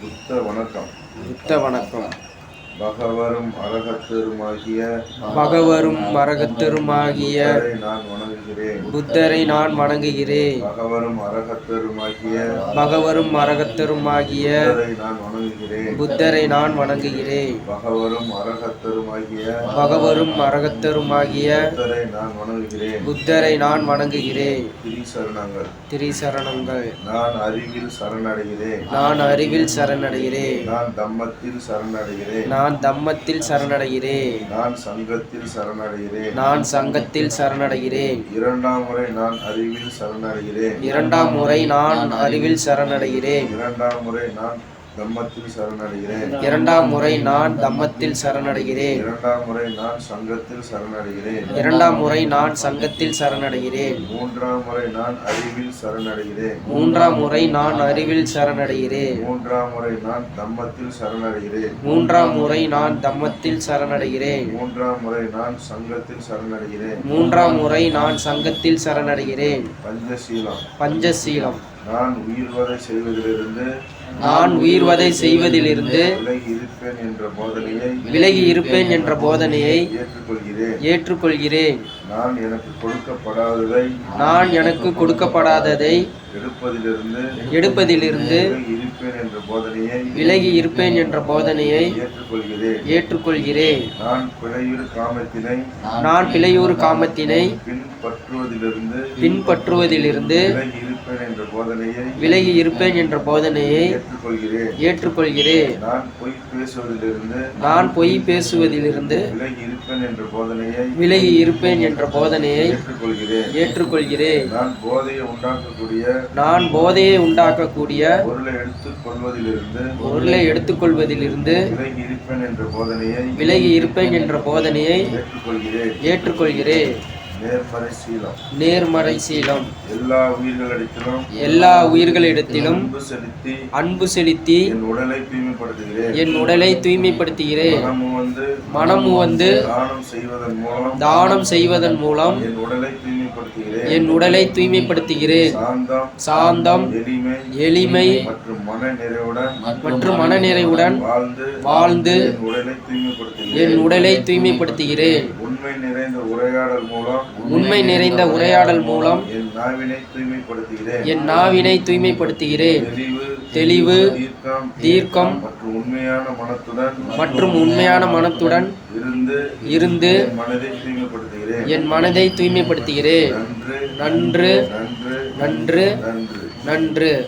புத்த வணக்கம். புத்த வணக்கம். பகவரும் அரகத்தருமாகிய புத்தரை நான் வணங்குகிறேன். புத்தரை நான் வணங்குகிறேன். பகவரும் அரகத்தருமாகிய புத்தரை நான் வணங்குகிறேன். பகவரும் அரகத்தருமாகிய புத்தரை நான் வணங்குகிறேன். திரிசரணங்கள். நான் அறிவில் சரணடைகிறேன். நான் தம்மத்தில் சரணடைகிறேன். நான் சங்கத்தில் சரணடைகிறேன். இரண்டாம் முறை நான் அறிவில் சரணடைகிறேன். இரண்டாம் முறை நான் அறிவில் சரணடைகிறேன். இரண்டாம் முறை நான் தம்மத்தில் சரணடைகிறேன். இரண்டாம் முறை நான் தம்மத்தில் சரணடைகிறேன். இரண்டாம் முறை நான் சங்கத்தில் சரணடைகிறேன். இரண்டாம் முறை நான் சங்கத்தில் சரணடைகிறேன். மூன்றாம் முறை நான் அறிவில் சரணடைகிறேன். மூன்றாம் முறை நான் அறிவில் சரணடைகிறேன். மூன்றாம் முறை நான் தம்மத்தில் சரணடைகிறேன். மூன்றாம் முறை நான் தம்மத்தில் சரணடைகிறேன். மூன்றாம் முறை நான் சங்கத்தில் சரணடைகிறேன். மூன்றாம் முறை நான் சங்கத்தில் சரணடைகிறேன். பஞ்சசீலம். நான் உயிர்வதை செய்வதிலிருந்து விலகி இருப்பேன் என்ற போதனையை ஏற்றுக்கொள்கிறேன். நான் எனக்கு கொடுக்கப்படாததை எடுப்பதிலிருந்து விலகி இருப்பேன் என்ற போதனையை ஏற்றுக்கொள்கிறேன். நான் பிழையூறு காமத்தினை பின்பற்றுவதிலிருந்து விலகி இருப்பேன் என்ற போதனையை ஏற்றுக்கொள்கிறேன். நான் பொய் பேசுவதிலிருந்து விலகி இருப்பேன் என்ற போதனையை ஏற்றுக்கொள்கிறேன். நான் போதையை உண்டாக்கக்கூடிய பொருளை எடுத்துக்கொள்வதிலிருந்து விலகி இருப்பேன் என்ற போதனையை ஏற்றுக்கொள்கிறேன். நேர்மறை சீலம். எல்லா உயிர்களிடத்திலும் அன்பு செலுத்தி என் உடலை தூய்மைப்படுத்துகிறேன். மனமு வந்து தானம் செய்வதன் மூலம் என் உடலை தூய்மைப்படுத்துகிறேன். சாந்தம், எளிமை மற்றும் மனநிறைவுடன் வாழ்ந்து என் உடலை தூய்மைப்படுத்துகிறேன். உண்மை நிறைந்த உரையாடல் மூலம் என் நாவினை தூய்மைப்படுத்துகிறேன். தெளிவு, தீர்க்கம் மற்றும் உண்மையான மனத்துடன் இருந்து என் மனதை தூய்மைப்படுத்துகிறேன். நன்று.